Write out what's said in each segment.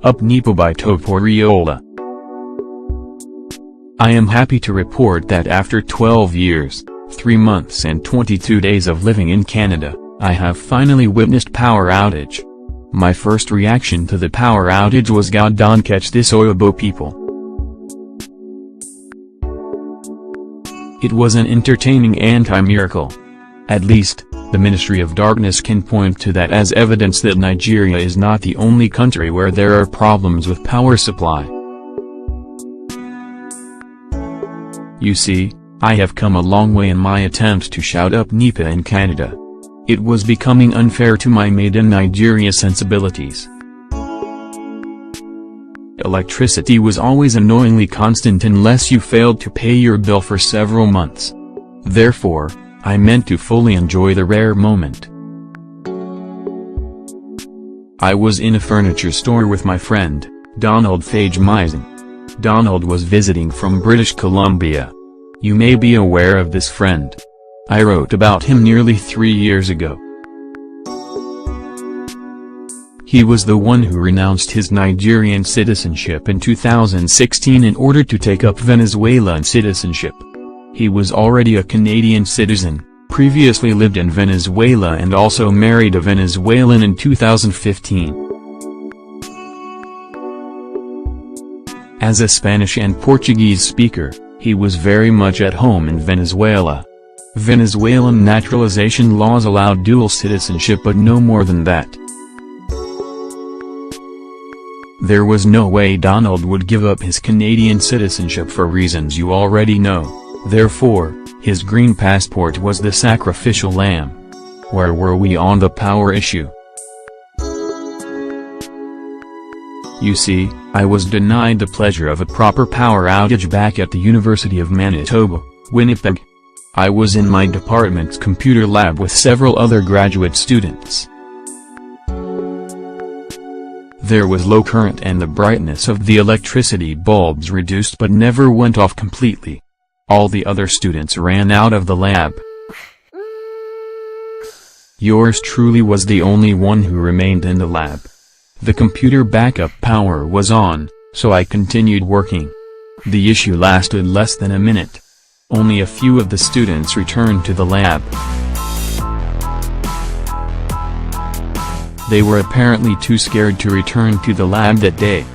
Up NEPA by Tope Oriola. I am happy to report that after 12 years, 3 months and 22 days of living in Canada, I have finally witnessed power outage. My first reaction to the power outage was God don't catch this oilbo people. It was an entertaining anti-miracle. At least, the Ministry of Darkness can point to that as evidence that Nigeria is not the only country where there are problems with power supply. You see, I have come a long way in my attempt to shout up NEPA in Canada. It was becoming unfair to my made-in-Nigeria sensibilities. Electricity was always annoyingly constant unless you failed to pay your bill for several months. Therefore, I meant to fully enjoy the rare moment. I was in a furniture store with my friend, Donald Fage-Misen. Donald was visiting from British Columbia. You may be aware of this friend. I wrote about him nearly 3 years ago. He was the one who renounced his Nigerian citizenship in 2016 in order to take up Venezuelan citizenship. He was already a Canadian citizen, previously lived in Venezuela and also married a Venezuelan in 2015. As a Spanish and Portuguese speaker, he was very much at home in Venezuela. Venezuelan naturalization laws allowed dual citizenship but no more than that. There was no way Donald would give up his Canadian citizenship for reasons you already know. Therefore, his green passport was the sacrificial lamb. Where were we on the power issue? You see, I was denied the pleasure of a proper power outage back at the University of Manitoba, Winnipeg. I was in my department's computer lab with several other graduate students. There was low current and the brightness of the electricity bulbs reduced but never went off completely. All the other students ran out of the lab. Yours truly was the only one who remained in the lab. The computer backup power was on, so I continued working. The issue lasted less than a minute. Only a few of the students returned to the lab. They were apparently too scared to return to the lab that day.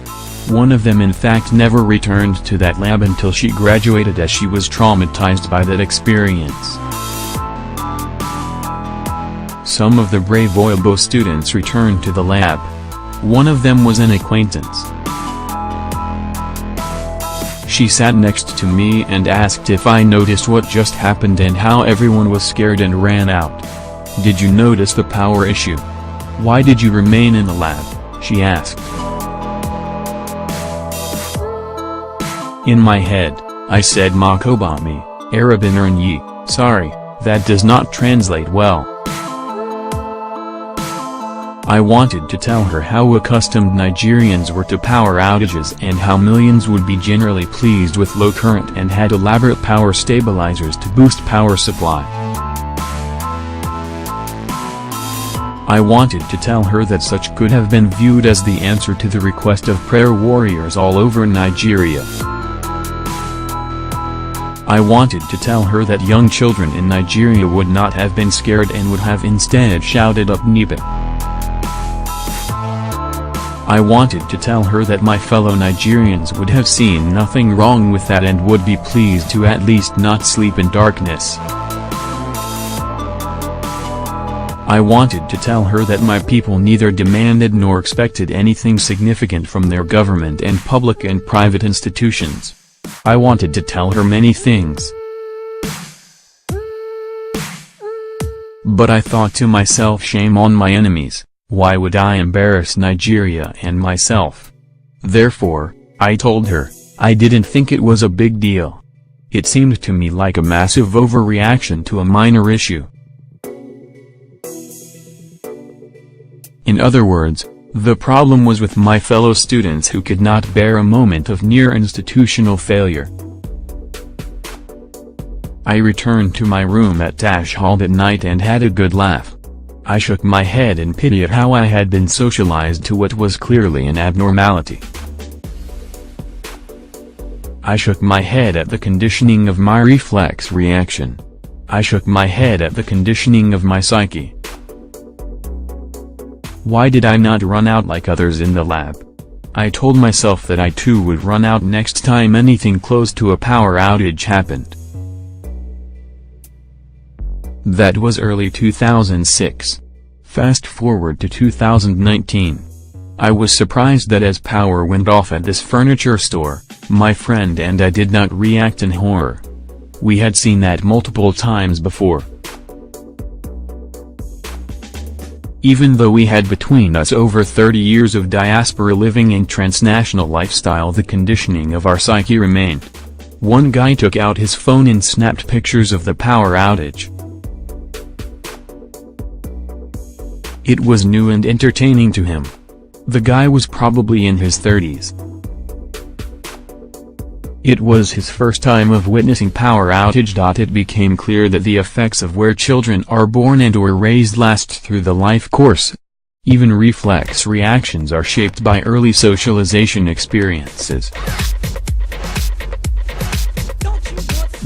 One of them in fact never returned to that lab until she graduated as she was traumatized by that experience. Some of the brave oilbo students returned to the lab. One of them was an acquaintance. She sat next to me and asked if I noticed what just happened and how everyone was scared and ran out. "Did you notice the power issue? Why did you remain in the lab?" she asked. In my head, I said Makobami, Arabinernyi, sorry, that does not translate well. I wanted to tell her how accustomed Nigerians were to power outages and how millions would be generally pleased with low current and had elaborate power stabilizers to boost power supply. I wanted to tell her that such could have been viewed as the answer to the request of prayer warriors all over Nigeria. I wanted to tell her that young children in Nigeria would not have been scared and would have instead shouted up NEPA. I wanted to tell her that my fellow Nigerians would have seen nothing wrong with that and would be pleased to at least not sleep in darkness. I wanted to tell her that my people neither demanded nor expected anything significant from their government and public and private institutions. I wanted to tell her many things. But I thought to myself, shame on my enemies, why would I embarrass Nigeria and myself? Therefore, I told her, I didn't think it was a big deal. It seemed to me like a massive overreaction to a minor issue. In other words, the problem was with my fellow students who could not bear a moment of near institutional failure. I returned to my room at Tash Hall that night and had a good laugh. I shook my head in pity at how I had been socialized to what was clearly an abnormality. I shook my head at the conditioning of my reflex reaction. I shook my head at the conditioning of my psyche. Why did I not run out like others in the lab? I told myself that I too would run out next time anything close to a power outage happened. That was early 2006. Fast forward to 2019. I was surprised that as power went off at this furniture store, my friend and I did not react in horror. We had seen that multiple times before. Even though we had between us over 30 years of diaspora living and transnational lifestyle, the conditioning of our psyche remained. One guy took out his phone and snapped pictures of the power outage. It was new and entertaining to him. The guy was probably in his 30s. It was his first time of witnessing power outage. It became clear that the effects of where children are born and or raised last through the life course. Even reflex reactions are shaped by early socialization experiences.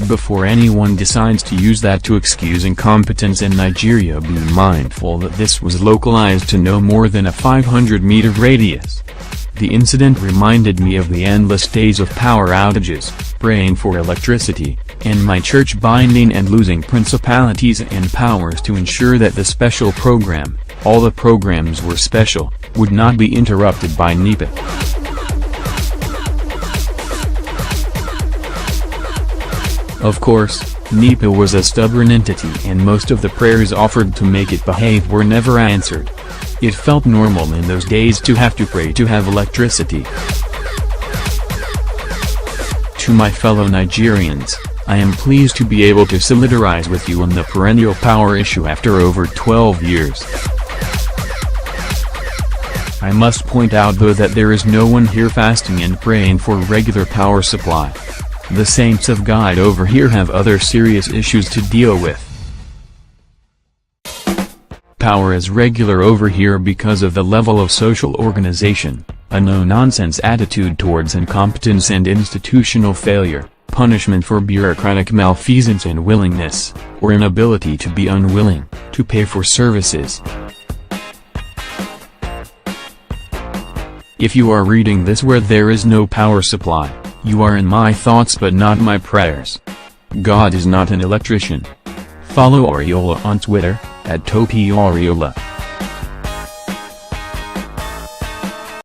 Before anyone decides to use that to excuse incompetence in Nigeria, be mindful that this was localized to no more than a 500-meter radius. The incident reminded me of the endless days of power outages, praying for electricity, and my church binding and losing principalities and powers to ensure that the special program, all the programs were special, would not be interrupted by NEPA. Of course, NEPA was a stubborn entity and most of the prayers offered to make it behave were never answered. It felt normal in those days to have to pray to have electricity. To my fellow Nigerians, I am pleased to be able to solidarize with you on the perennial power issue after over 12 years. I must point out though that there is no one here fasting and praying for regular power supply. The saints of God over here have other serious issues to deal with. Power is regular over here because of the level of social organization, a no-nonsense attitude towards incompetence and institutional failure, punishment for bureaucratic malfeasance and willingness, or inability to be unwilling, to pay for services. If you are reading this where there is no power supply, you are in my thoughts but not my prayers. God is not an electrician. Follow Oriola on Twitter, @Tope Oriola.